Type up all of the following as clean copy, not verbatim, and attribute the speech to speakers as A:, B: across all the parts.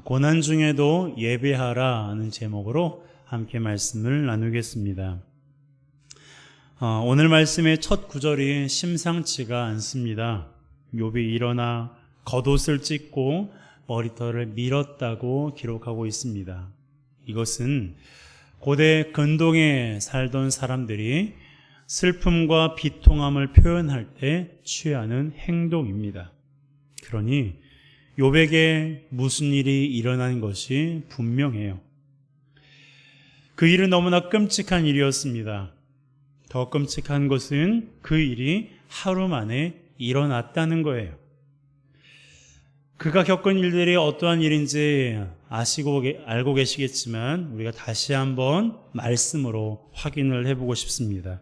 A: 고난 중에도 예배하라 하는 제목으로 함께 말씀을 나누겠습니다. 오늘 말씀의 첫 구절이 심상치가 않습니다. 욥이 일어나 겉옷을 찢고 머리털을 밀었다고 기록하고 있습니다. 이것은 고대 근동에 살던 사람들이 슬픔과 비통함을 표현할 때 취하는 행동입니다. 그러니 욥에게 무슨 일이 일어난 것이 분명해요. 그 일은 너무나 끔찍한 일이었습니다. 더 끔찍한 것은 그 일이 하루 만에 일어났다는 거예요. 그가 겪은 일들이 어떠한 일인지 알고 계시겠지만 우리가 다시 한번 말씀으로 확인을 해보고 싶습니다.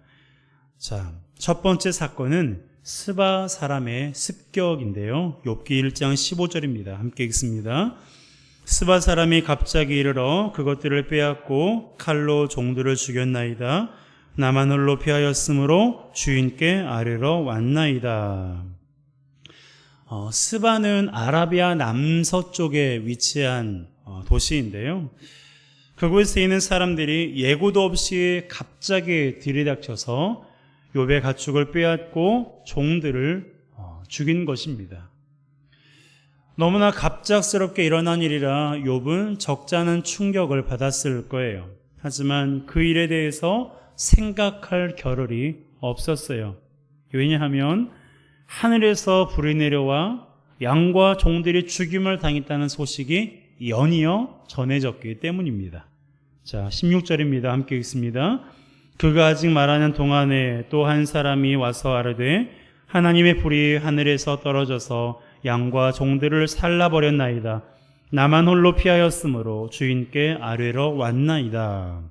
A: 자, 첫 번째 사건은 스바 사람의 습격인데요. 욥기 1장 15절입니다. 함께 읽습니다. 스바 사람이 갑자기 이르러 그것들을 빼앗고 칼로 종들을 죽였나이다. 나만 홀로 피하였으므로 주인께 아뢰러 왔나이다. 스바는 아라비아 남서쪽에 위치한 도시인데요. 그곳에 있는 사람들이 예고도 없이 갑자기 들이닥쳐서 욥의 가축을 빼앗고 종들을 죽인 것입니다. 너무나 갑작스럽게 일어난 일이라 욥은 적잖은 충격을 받았을 거예요. 하지만 그 일에 대해서 생각할 겨를이 없었어요. 왜냐하면 하늘에서 불이 내려와 양과 종들이 죽임을 당했다는 소식이 연이어 전해졌기 때문입니다. 자, 16절입니다. 함께 읽습니다. 그가 아직 말하는 동안에 또 한 사람이 와서 아뢰되 하나님의 불이 하늘에서 떨어져서 양과 종들을 살라버렸나이다. 나만 홀로 피하였으므로 주인께 아뢰러 왔나이다.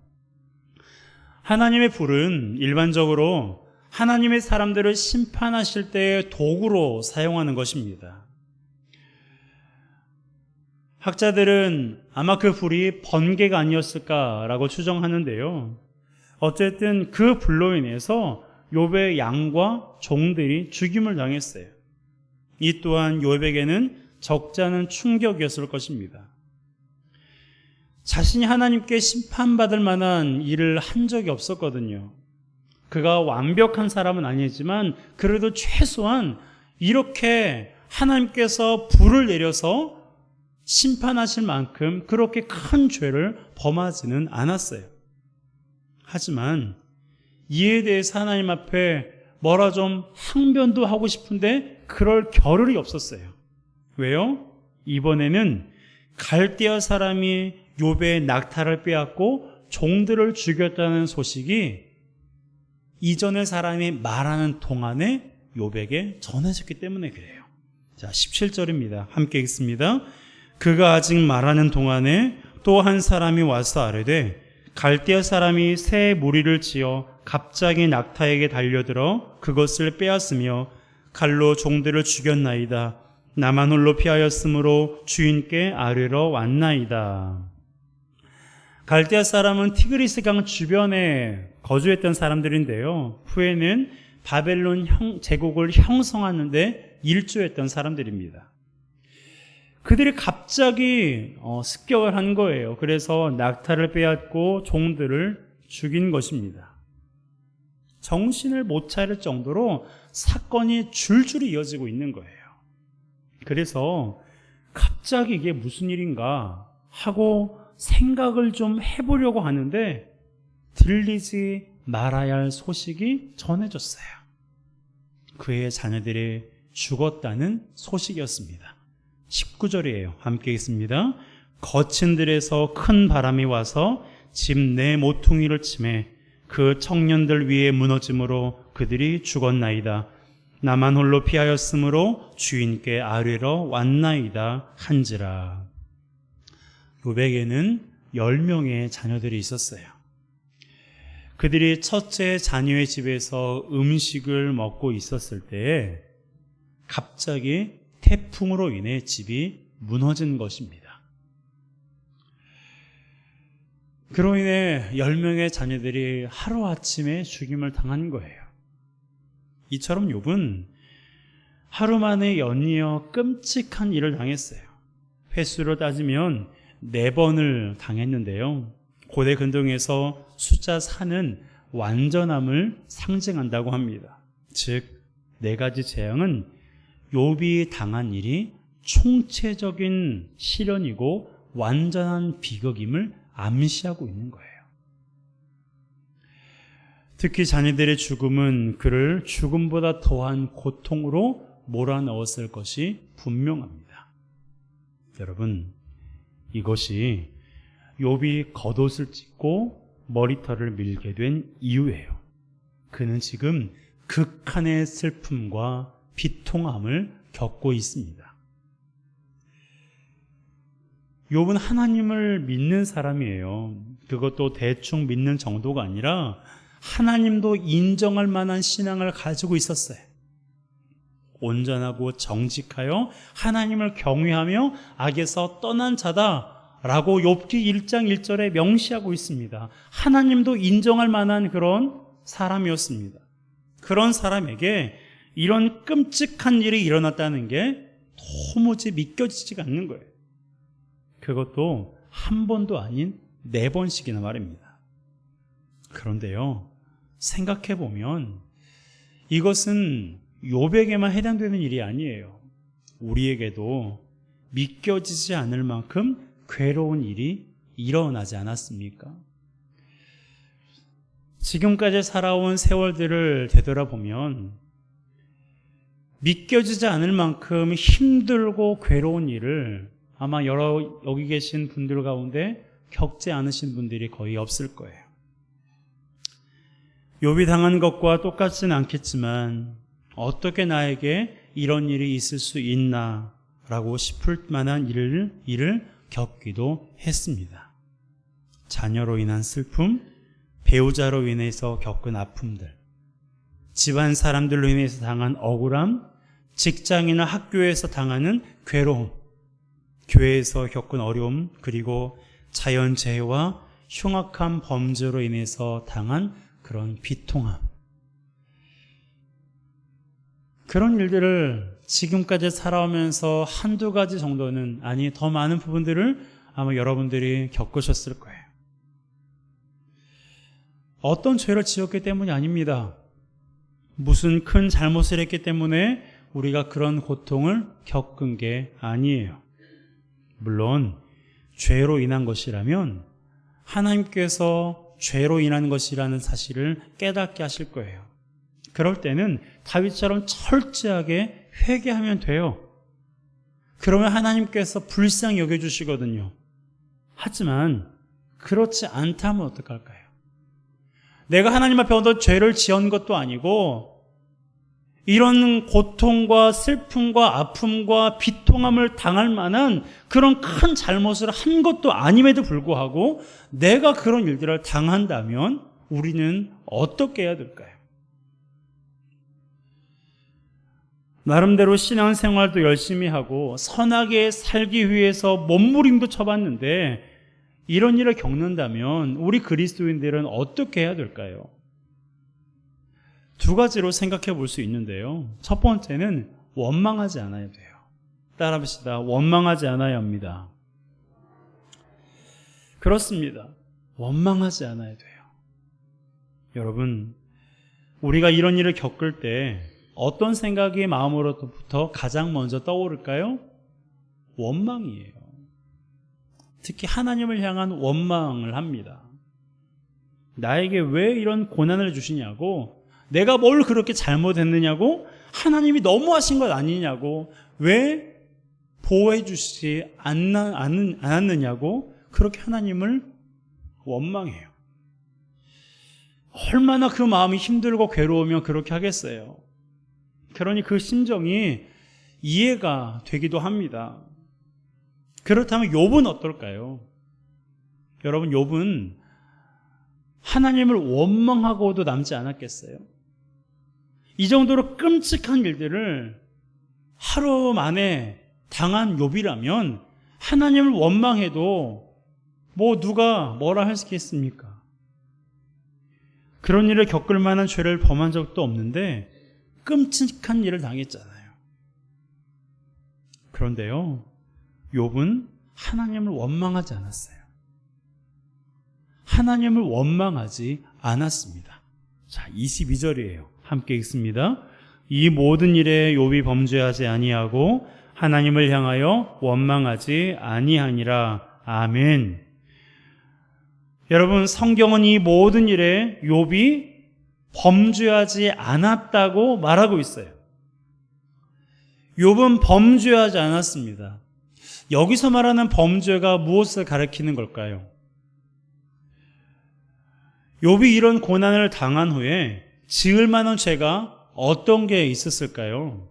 A: 하나님의 불은 일반적으로 하나님의 사람들을 심판하실 때의 도구로 사용하는 것입니다. 학자들은 아마 그 불이 번개가 아니었을까라고 추정하는데요. 어쨌든 그 불로 인해서 욥의 양과 종들이 죽임을 당했어요. 이 또한 욥에게는 적잖은 충격이었을 것입니다. 자신이 하나님께 심판받을 만한 일을 한 적이 없었거든요. 그가 완벽한 사람은 아니지만 그래도 최소한 이렇게 하나님께서 불을 내려서 심판하실 만큼 그렇게 큰 죄를 범하지는 않았어요. 하지만 이에 대해서 하나님 앞에 뭐라 좀 항변도 하고 싶은데 그럴 겨를이 없었어요. 왜요? 이번에는 갈대아 사람이 욥의 낙타를 빼앗고 종들을 죽였다는 소식이 이전의 사람이 말하는 동안에 욥에게 전해졌기 때문에 그래요. 자, 17절입니다. 함께 읽습니다. 그가 아직 말하는 동안에 또 한 사람이 와서 아뢰되 갈대아 사람이 새 무리를 지어 갑자기 낙타에게 달려들어 그것을 빼앗으며 칼로 종들을 죽였나이다. 나만 홀로 피하였으므로 주인께 아뢰러 왔나이다. 갈대아 사람은 티그리스 강 주변에 거주했던 사람들인데요. 후에는 바벨론 제국을 형성하는데 일조했던 사람들입니다. 그들이 갑자기 습격을 한 거예요. 그래서 낙타를 빼앗고 종들을 죽인 것입니다. 정신을 못 차릴 정도로 사건이 줄줄이 이어지고 있는 거예요. 그래서 갑자기 이게 무슨 일인가 하고 생각을 좀 해보려고 하는데 들리지 말아야 할 소식이 전해졌어요. 그의 자녀들이 죽었다는 소식이었습니다. 19절이에요. 함께 읽습니다. 거친 들에서 큰 바람이 와서 집 내 모퉁이를 치매 그 청년들 위에 무너짐으로 그들이 죽었나이다. 나만 홀로 피하였으므로 주인께 아뢰러 왔나이다 한지라. 욥에게는 10명의 자녀들이 있었어요. 그들이 첫째 자녀의 집에서 음식을 먹고 있었을 때에 갑자기 태풍으로 인해 집이 무너진 것입니다. 그로 인해 10명의 자녀들이 하루아침에 죽임을 당한 거예요. 이처럼 욥은 하루 만에 연이어 끔찍한 일을 당했어요. 횟수로 따지면 4번을 당했는데요. 고대 근동에서 숫자 4는 완전함을 상징한다고 합니다. 즉 4가지 재앙은 욥이 당한 일이 총체적인 시련이고 완전한 비극임을 암시하고 있는 거예요. 특히 자녀들의 죽음은 그를 죽음보다 더한 고통으로 몰아넣었을 것이 분명합니다. 여러분, 이것이 욥이 겉옷을 찢고 머리털을 밀게 된 이유예요. 그는 지금 극한의 슬픔과 비통함을 겪고 있습니다. 욥은 하나님을 믿는 사람이에요. 그것도 대충 믿는 정도가 아니라 하나님도 인정할 만한 신앙을 가지고 있었어요. 온전하고 정직하여 하나님을 경외하며 악에서 떠난 자다라고 욥기 1장 1절에 명시하고 있습니다. 하나님도 인정할 만한 그런 사람이었습니다. 그런 사람에게 이런 끔찍한 일이 일어났다는 게 도무지 믿겨지지가 않는 거예요. 그것도 한 번도 아닌 4번씩이나 말입니다. 그런데요, 생각해보면 이것은 욥에게만 해당되는 일이 아니에요. 우리에게도 믿겨지지 않을 만큼 괴로운 일이 일어나지 않았습니까? 지금까지 살아온 세월들을 되돌아보면 믿겨지지 않을 만큼 힘들고 괴로운 일을 아마 여기 계신 분들 가운데 겪지 않으신 분들이 거의 없을 거예요. 욥이 당한 것과 똑같지는 않겠지만 어떻게 나에게 이런 일이 있을 수 있나 라고 싶을 만한 일을 겪기도 했습니다. 자녀로 인한 슬픔, 배우자로 인해서 겪은 아픔들, 집안 사람들로 인해서 당한 억울함, 직장이나 학교에서 당하는 괴로움, 교회에서 겪은 어려움, 그리고 자연재해와 흉악한 범죄로 인해서 당한 그런 비통함. 그런 일들을 지금까지 살아오면서 한두 가지 정도는, 아니 더 많은 부분들을 아마 여러분들이 겪으셨을 거예요. 어떤 죄를 지었기 때문이 아닙니다. 무슨 큰 잘못을 했기 때문에 우리가 그런 고통을 겪은 게 아니에요. 물론 죄로 인한 것이라면 하나님께서 죄로 인한 것이라는 사실을 깨닫게 하실 거예요. 그럴 때는 다윗처럼 철저하게 회개하면 돼요. 그러면 하나님께서 불쌍히 여겨주시거든요. 하지만 그렇지 않다면 어떡할까요? 내가 하나님 앞에 어떤 죄를 지은 것도 아니고 이런 고통과 슬픔과 아픔과 비통함을 당할 만한 그런 큰 잘못을 한 것도 아님에도 불구하고 내가 그런 일들을 당한다면 우리는 어떻게 해야 될까요? 나름대로 신앙생활도 열심히 하고 선하게 살기 위해서 몸부림도 쳐봤는데 이런 일을 겪는다면 우리 그리스도인들은 어떻게 해야 될까요? 2가지로 생각해 볼 수 있는데요. 첫 번째는 원망하지 않아야 돼요. 따라합시다. 원망하지 않아야 합니다. 그렇습니다. 원망하지 않아야 돼요. 여러분, 우리가 이런 일을 겪을 때 어떤 생각이 마음으로부터 가장 먼저 떠오를까요? 원망이에요. 특히 하나님을 향한 원망을 합니다. 나에게 왜 이런 고난을 주시냐고, 내가 뭘 그렇게 잘못했느냐고, 하나님이 너무하신 것 아니냐고, 왜 보호해 주시지 않았느냐고 그렇게 하나님을 원망해요. 얼마나 그 마음이 힘들고 괴로우면 그렇게 하겠어요. 그러니 그 심정이 이해가 되기도 합니다. 그렇다면 욥은 어떨까요? 여러분, 욥은 하나님을 원망하고도 남지 않았겠어요? 이 정도로 끔찍한 일들을 하루 만에 당한 욥이라면 하나님을 원망해도 뭐 누가 뭐라 할 수 있겠습니까? 그런 일을 겪을 만한 죄를 범한 적도 없는데 끔찍한 일을 당했잖아요. 그런데요, 욥은 하나님을 원망하지 않았어요. 하나님을 원망하지 않았습니다. 자, 22절이에요. 함께 읽습니다. 이 모든 일에 욥이 범죄하지 아니하고 하나님을 향하여 원망하지 아니하니라. 아멘. 여러분, 성경은 이 모든 일에 욥이 범죄하지 않았다고 말하고 있어요. 욥은 범죄하지 않았습니다. 여기서 말하는 범죄가 무엇을 가리키는 걸까요? 욥이 이런 고난을 당한 후에 지을 만한 죄가 어떤 게 있었을까요?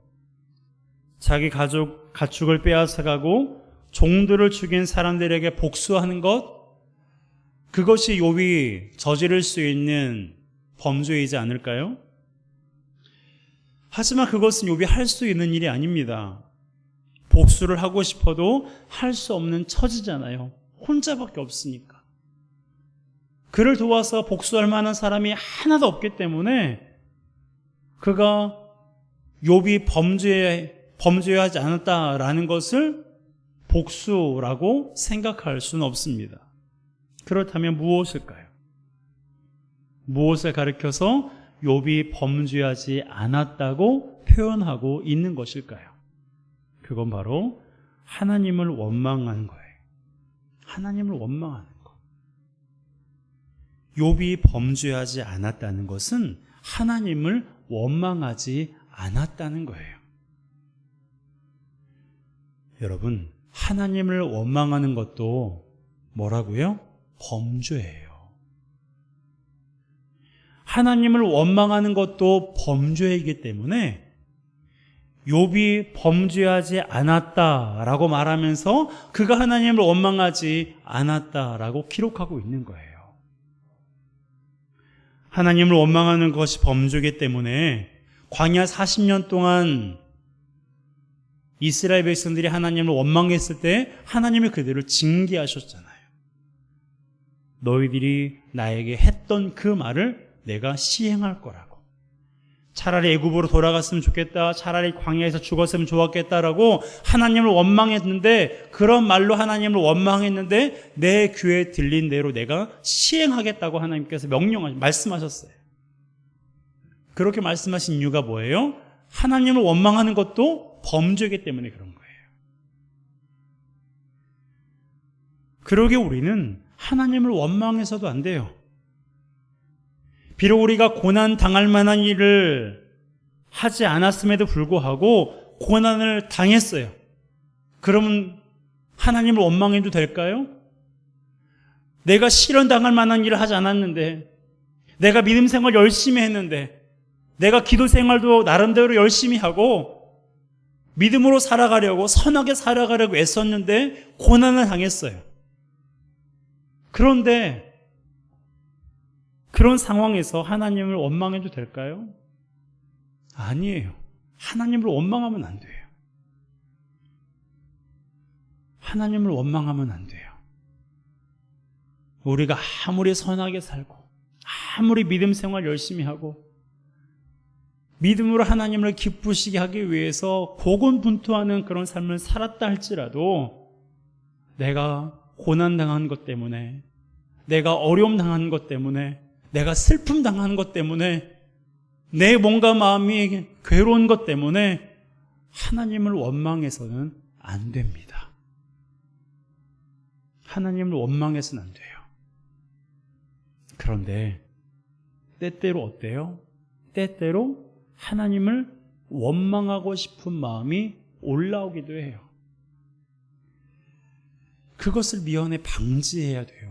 A: 자기 가축을 빼앗아가고 종들을 죽인 사람들에게 복수하는 것, 그것이 욥이 저지를 수 있는 범죄이지 않을까요? 하지만 그것은 욥이 할 수 있는 일이 아닙니다. 복수를 하고 싶어도 할 수 없는 처지잖아요. 혼자밖에 없으니까. 그를 도와서 복수할 만한 사람이 하나도 없기 때문에 그가 욥이 범죄하지 않았다라는 것을 복수라고 생각할 수는 없습니다. 그렇다면 무엇일까요? 무엇을 가리켜서 욥이 범죄하지 않았다고 표현하고 있는 것일까요? 그건 바로 하나님을 원망하는 거예요. 하나님을 원망하는 것. 욥이 범죄하지 않았다는 것은 하나님을 원망하지 않았다는 거예요. 여러분, 하나님을 원망하는 것도 뭐라고요? 범죄예요. 하나님을 원망하는 것도 범죄이기 때문에 욥이 범죄하지 않았다라고 말하면서 그가 하나님을 원망하지 않았다라고 기록하고 있는 거예요. 하나님을 원망하는 것이 범죄이기 때문에 광야 40년 동안 이스라엘 백성들이 하나님을 원망했을 때 하나님이 그들을 징계하셨잖아요. 너희들이 나에게 했던 그 말을 내가 시행할 거라고. 차라리 애굽으로 돌아갔으면 좋겠다, 차라리 광야에서 죽었으면 좋았겠다라고 하나님을 원망했는데, 그런 말로 하나님을 원망했는데 내 귀에 들린 대로 내가 시행하겠다고 하나님께서 말씀하셨어요. 그렇게 말씀하신 이유가 뭐예요? 하나님을 원망하는 것도 범죄이기 때문에 그런 거예요. 그러게 우리는 하나님을 원망해서도 안 돼요. 비록 우리가 고난 당할 만한 일을 하지 않았음에도 불구하고 고난을 당했어요. 그러면 하나님을 원망해도 될까요? 내가 실현 당할 만한 일을 하지 않았는데, 내가 믿음 생활 열심히 했는데, 내가 기도 생활도 나름대로 열심히 하고 믿음으로 살아가려고, 선하게 살아가려고 애썼는데 고난을 당했어요. 그런데 그런 상황에서 하나님을 원망해도 될까요? 아니에요. 하나님을 원망하면 안 돼요. 하나님을 원망하면 안 돼요. 우리가 아무리 선하게 살고, 아무리 믿음 생활 열심히 하고, 믿음으로 하나님을 기쁘시게 하기 위해서 고군분투하는 그런 삶을 살았다 할지라도, 내가 고난당한 것 때문에, 내가 어려움 당한 것 때문에, 내가 슬픔 당한 것 때문에, 내 뭔가 마음이 괴로운 것 때문에 하나님을 원망해서는 안 됩니다. 하나님을 원망해서는 안 돼요. 그런데 때때로 어때요? 때때로 하나님을 원망하고 싶은 마음이 올라오기도 해요. 그것을 미연에 방지해야 돼요.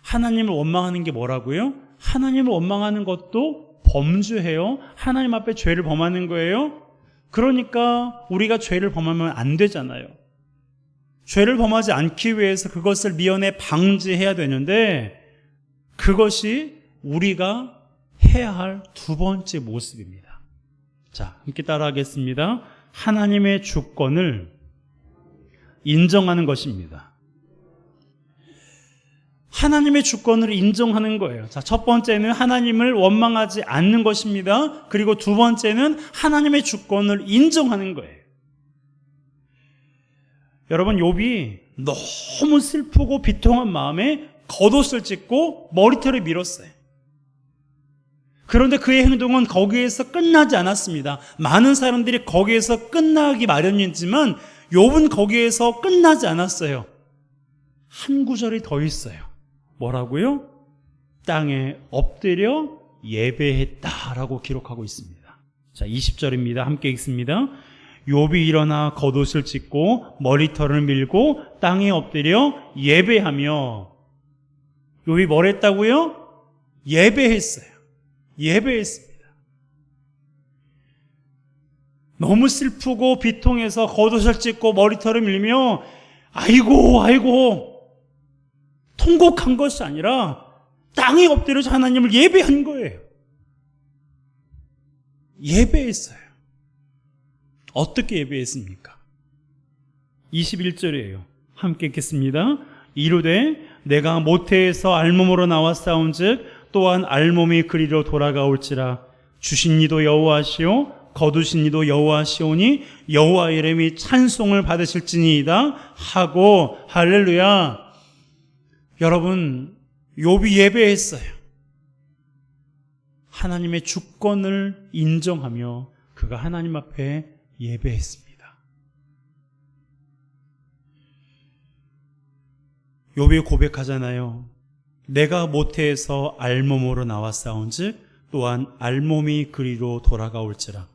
A: 하나님을 원망하는 게 뭐라고요? 하나님을 원망하는 것도 범죄해요. 하나님 앞에 죄를 범하는 거예요. 그러니까 우리가 죄를 범하면 안 되잖아요. 죄를 범하지 않기 위해서 그것을 미연에 방지해야 되는데, 그것이 우리가 해야 할 두 번째 모습입니다. 자, 함께 따라하겠습니다. 하나님의 주권을 인정하는 것입니다. 하나님의 주권을 인정하는 거예요. 자, 첫 번째는 하나님을 원망하지 않는 것입니다. 그리고 두 번째는 하나님의 주권을 인정하는 거예요. 여러분, 욥이 너무 슬프고 비통한 마음에 겉옷을 찢고 머리털을 밀었어요. 그런데 그의 행동은 거기에서 끝나지 않았습니다. 많은 사람들이 거기에서 끝나기 마련이지만 욥은 거기에서 끝나지 않았어요. 한 구절이 더 있어요. 뭐라고요? 땅에 엎드려 예배했다라고 기록하고 있습니다. 자, 20절입니다. 함께 읽습니다. 욥이 일어나 겉옷을 찢고 머리털을 밀고 땅에 엎드려 예배하며. 욥이 뭘 했다고요? 예배했어요. 예배했습니다. 너무 슬프고 비통해서 겉옷을 찢고 머리털을 밀며 아이고 통곡한 것이 아니라 땅에 엎드려서 하나님을 예배한 거예요. 예배했어요. 어떻게 예배했습니까? 21절이에요. 함께 읽겠습니다. 이르되 내가 모태에서 알몸으로 나와 싸운즉 또한 알몸이 그리로 돌아가올지라. 주신 이도 여호와시오 거두신 이도 여호와시오니 여호와 이름이 찬송을 받으실지니이다 하고. 할렐루야. 여러분, 욥이 예배했어요. 하나님의 주권을 인정하며 그가 하나님 앞에 예배했습니다. 욥이 고백하잖아요. 내가 모태에서 알몸으로 나와 싸운즉 또한 알몸이 그리로 돌아가올지라.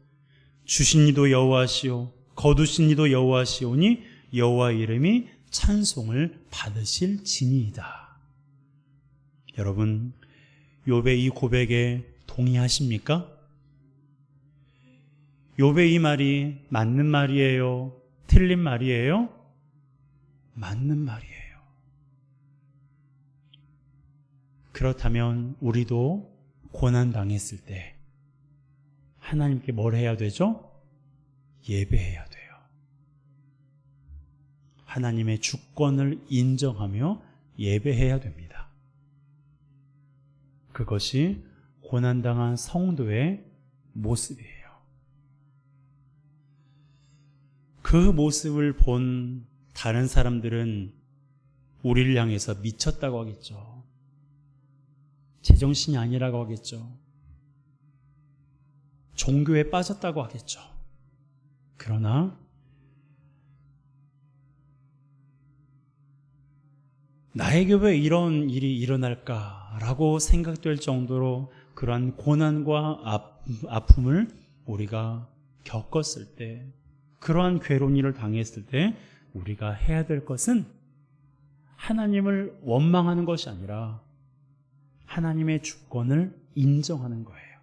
A: 주신 이도 여호와시오 거두신 이도 여호와시오니 여호와 이름이 찬송을 받으실지니이다. 여러분, 욥의 이 고백에 동의하십니까? 욥의 이 말이 맞는 말이에요? 틀린 말이에요? 맞는 말이에요. 그렇다면 우리도 고난당했을 때 하나님께 뭘 해야 되죠? 예배해야 돼요. 하나님의 주권을 인정하며 예배해야 됩니다. 그것이 고난당한 성도의 모습이에요. 그 모습을 본 다른 사람들은 우리를 향해서 미쳤다고 하겠죠. 제정신이 아니라고 하겠죠. 종교에 빠졌다고 하겠죠. 그러나 나에게 왜 이런 일이 일어날까라고 생각될 정도로 그러한 고난과 아픔을 우리가 겪었을 때, 그러한 괴로운 일을 당했을 때 우리가 해야 될 것은 하나님을 원망하는 것이 아니라 하나님의 주권을 인정하는 거예요.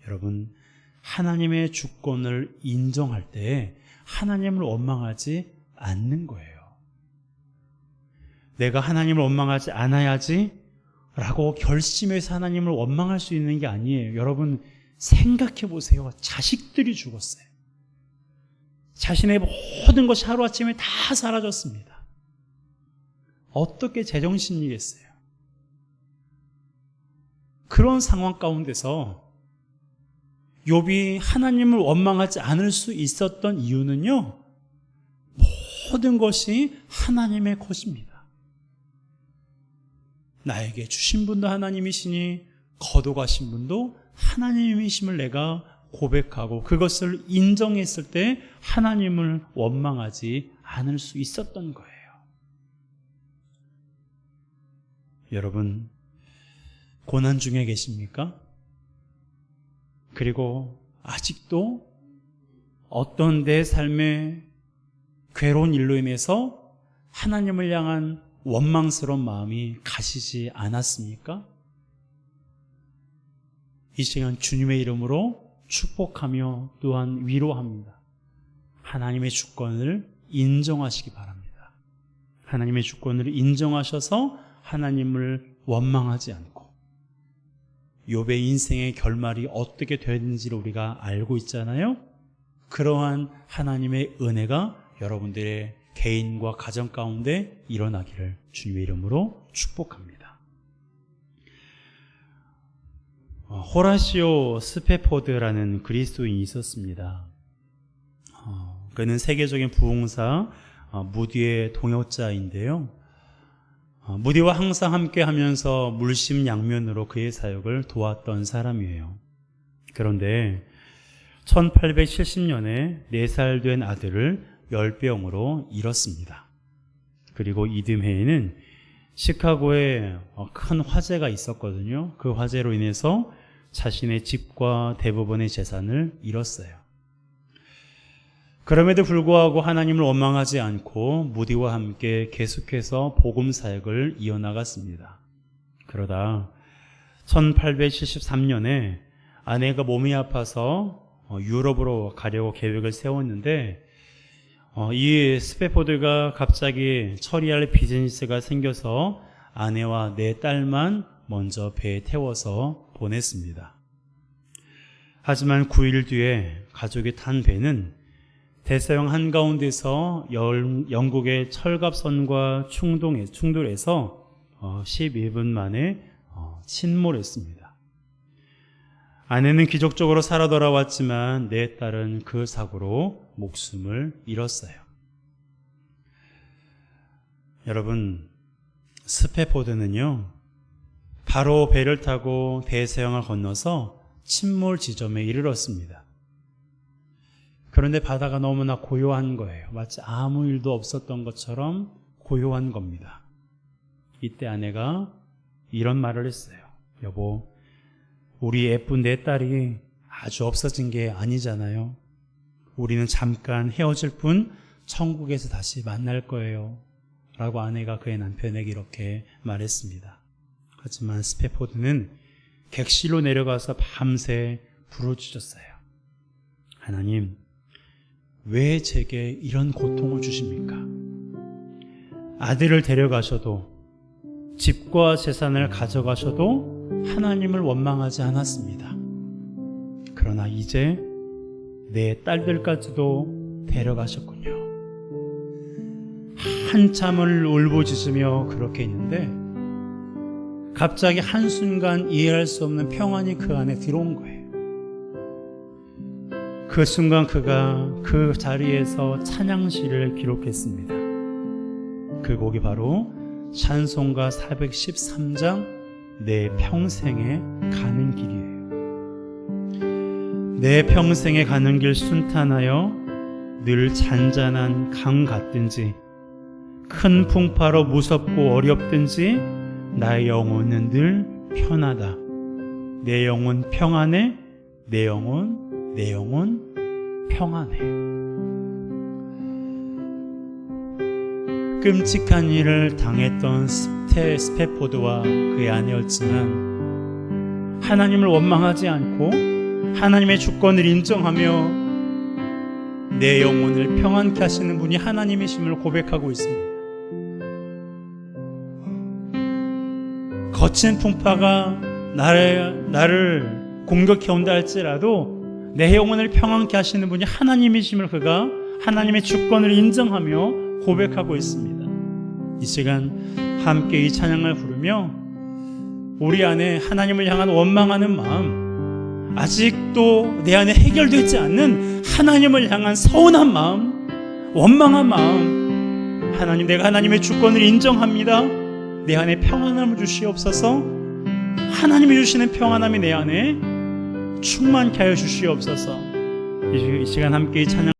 A: 여러분, 하나님의 주권을 인정할 때 하나님을 원망하지 않는 거예요. 내가 하나님을 원망하지 않아야지 라고 결심해서 하나님을 원망할 수 있는 게 아니에요. 여러분, 생각해 보세요. 자식들이 죽었어요. 자신의 모든 것이 하루아침에 다 사라졌습니다. 어떻게 제정신이겠어요? 그런 상황 가운데서 욥이 하나님을 원망하지 않을 수 있었던 이유는요, 모든 것이 하나님의 것입니다. 나에게 주신 분도 하나님이시니 거둬가신 분도 하나님이심을 내가 고백하고 그것을 인정했을 때 하나님을 원망하지 않을 수 있었던 거예요. 여러분, 고난 중에 계십니까? 그리고 아직도 어떤 내 삶의 괴로운 일로 인해서 하나님을 향한 원망스러운 마음이 가시지 않았습니까? 이 시간 주님의 이름으로 축복하며 또한 위로합니다. 하나님의 주권을 인정하시기 바랍니다. 하나님의 주권을 인정하셔서 하나님을 원망하지 않고, 욥의 인생의 결말이 어떻게 되는지를 우리가 알고 있잖아요. 그러한 하나님의 은혜가 여러분들의 개인과 가정 가운데 일어나기를 주님의 이름으로 축복합니다. 호라시오 스페포드라는 그리스도인이 있었습니다. 그는 세계적인 부흥사 무디의 동역자인데요. 무디와 항상 함께 하면서 물심양면으로 그의 사역을 도왔던 사람이에요. 그런데 1870년에 4살 된 아들을 열병으로 잃었습니다. 그리고 이듬해에는 시카고에 큰 화재가 있었거든요. 그 화재로 인해서 자신의 집과 대부분의 재산을 잃었어요. 그럼에도 불구하고 하나님을 원망하지 않고 무디와 함께 계속해서 복음 사역을 이어나갔습니다. 그러다 1873년에 아내가 몸이 아파서 유럽으로 가려고 계획을 세웠는데 이 스페포드가 갑자기 처리할 비즈니스가 생겨서 아내와 4딸만 먼저 배에 태워서 보냈습니다. 하지만 9일 뒤에 가족이 탄 배는 대서양 한가운데서 영국의 철갑선과 충돌해서 12분 만에 침몰했습니다. 아내는 기적적으로 살아 돌아왔지만 4딸은 그 사고로 목숨을 잃었어요. 여러분, 스페포드는요, 바로 배를 타고 대서양을 건너서 침몰 지점에 이르렀습니다. 그런데 바다가 너무나 고요한 거예요. 마치 아무 일도 없었던 것처럼 고요한 겁니다. 이때 아내가 이런 말을 했어요. 여보, 우리 예쁜 4딸이 아주 없어진 게 아니잖아요. 우리는 잠깐 헤어질 뿐 천국에서 다시 만날 거예요. 라고 아내가 그의 남편에게 이렇게 말했습니다. 하지만 스페포드는 객실로 내려가서 밤새 부르짖었어요. 하나님, 왜 제게 이런 고통을 주십니까? 아들을 데려가셔도 집과 재산을 가져가셔도 하나님을 원망하지 않았습니다. 그러나 이제 내 딸들까지도 데려가셨군요. 한참을 울부짖으며 그렇게 있는데 갑자기 한순간 이해할 수 없는 평안이 그 안에 들어온 거예요. 그 순간 그가 그 자리에서 찬양시를 기록했습니다. 그 곡이 바로 찬송가 413장 내 평생에 가는 길이에요. 내 평생에 가는 길 순탄하여 늘 잔잔한 강 같든지 큰 풍파로 무섭고 어렵든지 나의 영혼은 늘 편하다. 내 영혼 평안해. 내 영혼 평안해. 끔찍한 일을 당했던 스페포드와 그의 아내였지만 하나님을 원망하지 않고 하나님의 주권을 인정하며 내 영혼을 평안케 하시는 분이 하나님이심을 고백하고 있습니다. 거친 풍파가 나를 공격해 온다 할지라도 내 영혼을 평안케 하시는 분이 하나님이심을 그가 하나님의 주권을 인정하며 고백하고 있습니다. 이 시간 함께 이 찬양을 부르며 우리 안에 하나님을 향한 원망하는 마음, 아직도 내 안에 해결되지 않는 하나님을 향한 서운한 마음, 원망한 마음, 하나님, 내가 하나님의 주권을 인정합니다. 내 안에 평안함을 주시옵소서. 하나님이 주시는 평안함이 내 안에 충만케 하여 주시옵소서. 이 시간 함께 이 찬양